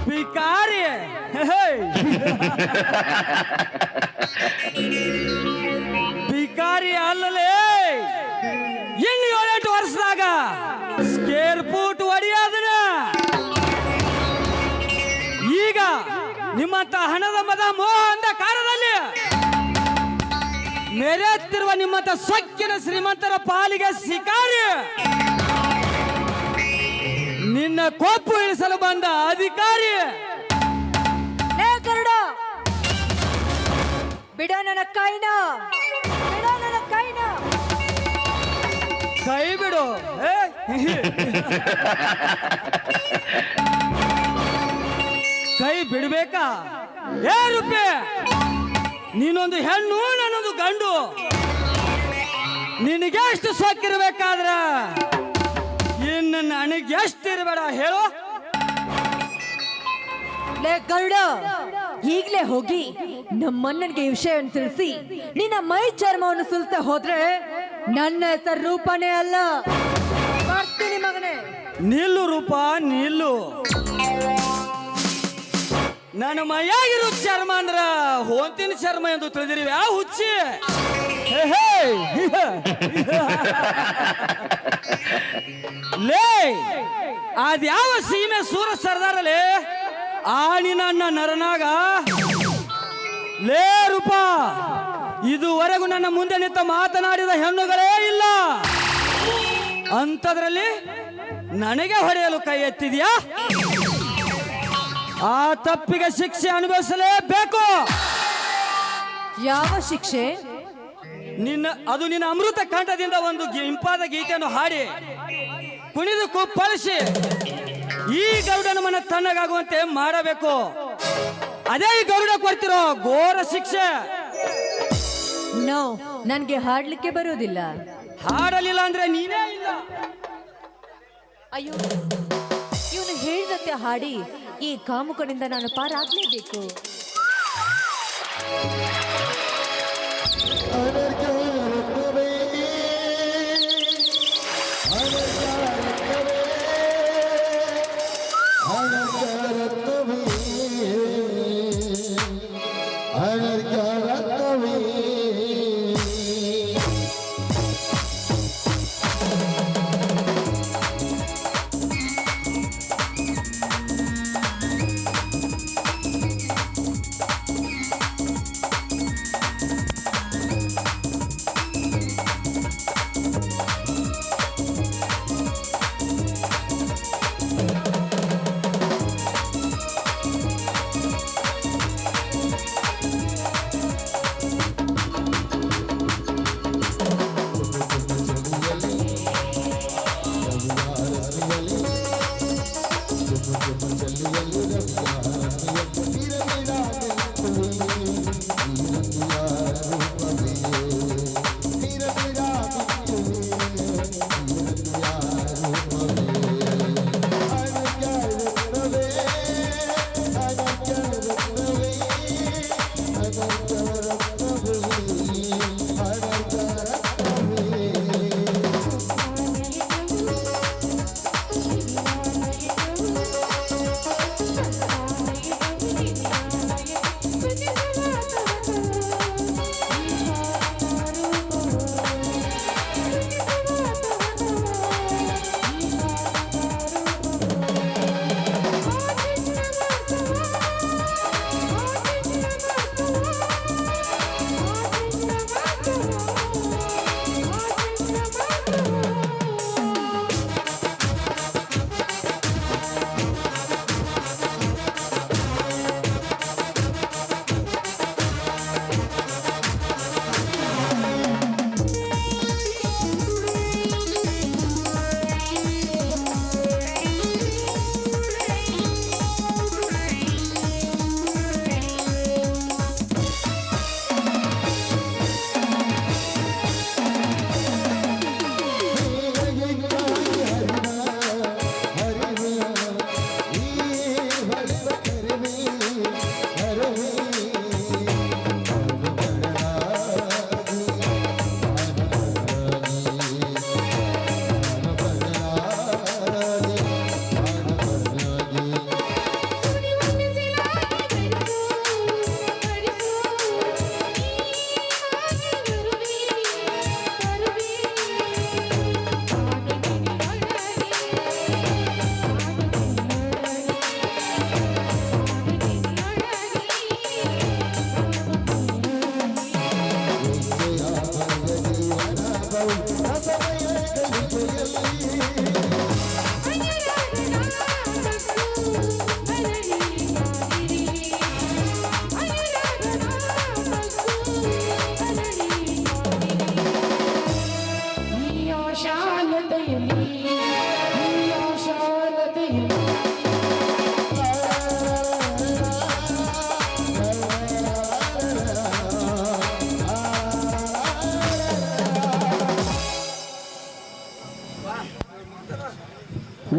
ಭಿಕಾರಿ ಭಿಕಾರಿ ಅಲ್ಲಲೇ ಇನ್ನು 7-8 ವರ್ಷದಾಗ square foot ಹೊಡೆಯೋದನ್ನ ಈಗ ನಿಮ್ಮಂತ ಹಣದ ಮದ ಮೋಹ ಅಂದ ಕಾರಣದಲ್ಲಿ ಮೆರೆಯುತ್ತಿರುವ ನಿಮ್ಮಂತ ಸೊಕ್ಕಿನ ಶ್ರೀಮಂತರ ಪಾಲಿಗೆ ಶಿಕಾರಿ ನಿನ್ನ ಕೋಪು ಇಳಿಸಲು ಬಂದ ಅಧಿಕಾರಿ. ಬಿಡ ನನ್ನ ಕೈನ, ಬಿಡ ನನ್ನ ಕೈನ, ಕೈ ಬಿಡು. ಕೈ ಬಿಡ್ಬೇಕಾ? ರೂಪೆ ನೀನೊಂದು ಹೆಣ್ಣು, ನಾನೊಂದು ಗಂಡು. ನಿನಗೆ ಎಷ್ಟು ಸೊಕ್ಕಿರ್ಬೇಕಾದ್ರ ಇನ್ನು ನನಗೆ ಎಷ್ಟು ಇರಬೇಡ ಹೇಳು. ಲೇ ಗರುಡ, ಈಗ್ಲೇ ಹೋಗಿ ನಮ್ಮಣ್ಣನಿಗೆ ಈ ವಿಷಯವನ್ನು ತಿಳಿಸಿ ನಿನ್ನ ಮೈ ಚರ್ಮವನ್ನು ಸುಲ್ತಾ ಹೋದ್ರೆ ನನ್ನ ಹೆಸರು ರೂಪನೇ ಅಲ್ಲ. ಬರ್ತೀನಿ ಮಗನೇ. ನಿಲ್ಲು ರೂಪ, ನಿಲ್ಲು. ನನ್ನ ಮೈಯಾಗಿರೋ ಚರ್ಮ ಅಂದ್ರ ಹೋಂತಿನ ಚರ್ಮ ಎಂದು ತಿಳಿದಿರಿವೆ ಆ ಹುಚ್ಚಿ. ಲೇ ಅದ್ಯಾವ ಸೀಮೆ ಸೂರ ಸರ್ದಾರಲೇ ಆ ನಿನ್ನ ನರನಾಗ. ಲೇ ರೂಪ, ಇದುವರೆಗೂ ನನ್ನ ಮುಂದೆ ನಿಂತ ಮಾತನಾಡಿದ ಹೆಣ್ಣುಗಳೇ ಇಲ್ಲ. ಅಂಥದ್ರಲ್ಲಿ ನನಗೆ ಹೊಡೆಯಲು ಕೈ ಎತ್ತಿದ್ಯಾ? ಆ ತಪ್ಪಿಗೆ ಶಿಕ್ಷೆ ಅನುಭವಿಸಲೇಬೇಕು. ಯಾವ ಶಿಕ್ಷೆ? ಅದು ನಿನ್ನ ಅಮೃತ ಕಂಠದಿಂದ ಒಂದು ಇಂಪಾದ ಗೀತೆಯನ್ನು ಹಾಡಿ ಕುಣಿದು ಕುಪ್ಪಳಿಸಿ ಈ ಗರುಡನ ಮನ ತಣ್ಣಗಾಗುವಂತೆ ಮಾಡಬೇಕು. ಅದೇ ಈ ಗರುಡ ಕೊಡ್ತಿರೋ ಘೋರ ಶಿಕ್ಷೆ. ನೋ, ನನ್ಗೆ ಹಾಡ್ಲಿಕ್ಕೆ ಬರುವುದಿಲ್ಲ. ಹಾಡಲಿಲ್ಲ ಅಂದ್ರೆ ನೀನೇ ಇಲ್ಲ. ಅಯ್ಯೋ, ಇವನು ಹೇಳಿದಂತೆ ಹಾಡಿ ಈ ಕಾಮುಕನಿಂದ ನಾನು ಪಾರಾಗ್ಲೇಬೇಕು.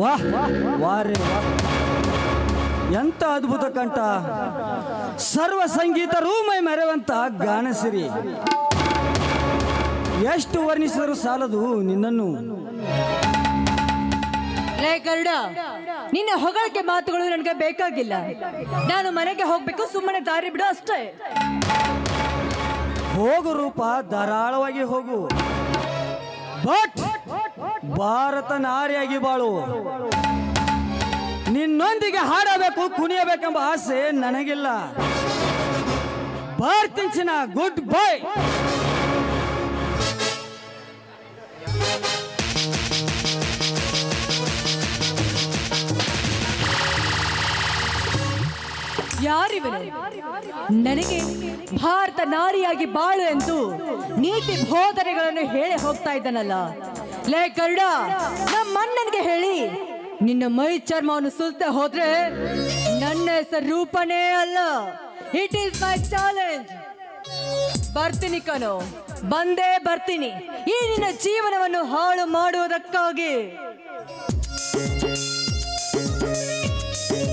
ವಾಹ್ ವಾರೇ ವಾಹ್ ಎಂತ ಅದ್ಭುತ ಕಂಠ, ಸರ್ವ ಸಂಗೀತ ರೂಮೈ ಮೆರೆವಂತ ಗಾನಸಿರಿ. ಎಷ್ಟು ವರ್ಣಿಸಿದರೂ ಸಾಲದು ನಿನ್ನನ್ನು. ಲೇ ಗರುಡ, ನಿನ್ನ ಹೊಗಳಿಕೆ ಮಾತುಗಳು ನನಗೆ ಬೇಕಾಗಿಲ್ಲ. ನಾನು ಮನೆಗೆ ಹೋಗ್ಬೇಕು, ಸುಮ್ಮನೆ ದಾರಿ ಬಿಡು ಅಷ್ಟೇ. ಹೋಗು ರೂಪ, ಧಾರಾಳವಾಗಿ ಹೋಗು. ಬಟ್ ಭಾರತ ನಾರಿಯಾಗಿ ಬಾಳು. ನಿನ್ನೊಂದಿಗೆ ಹಾಡಬೇಕು, ಕುಣಿಯಬೇಕೆಂಬ ಆಸೆ ನನಗಿಲ್ಲ. ಬರ್ತಿಂಚಿನ ಗುಡ್ ಬೈ. ಯಾರಿವನು? ನನಗೆ ಭಾರತ ನಾರಿಯಾಗಿ ಬಾಳು ಎಂದು ನೀತಿ ಬೋಧನೆಗಳನ್ನು ಹೇಳಿ ಹೋಗ್ತಾ ಇದ್ದಾನಲ್ಲ. ಲೇ ಗರುಡ, ನಮ್ಮ ಅಣ್ಣನಿಗೆ ಹೇಳಿ ನಿನ್ನ ಮೈ ಚರ್ಮವನ್ನು ಸುಲ್ತೆ ಹೋದ್ರೆ ನನ್ನ ಹೆಸರು ರೂಪನೇ ಅಲ್ಲ. It is my challenge. ಬರ್ತೀನಿ ಕಣೋ, ಬಂದೇ ಬರ್ತೀನಿ ಈ ನಿನ್ನ ಜೀವನವನ್ನು ಹಾಳು ಮಾಡುವುದಕ್ಕಾಗಿ.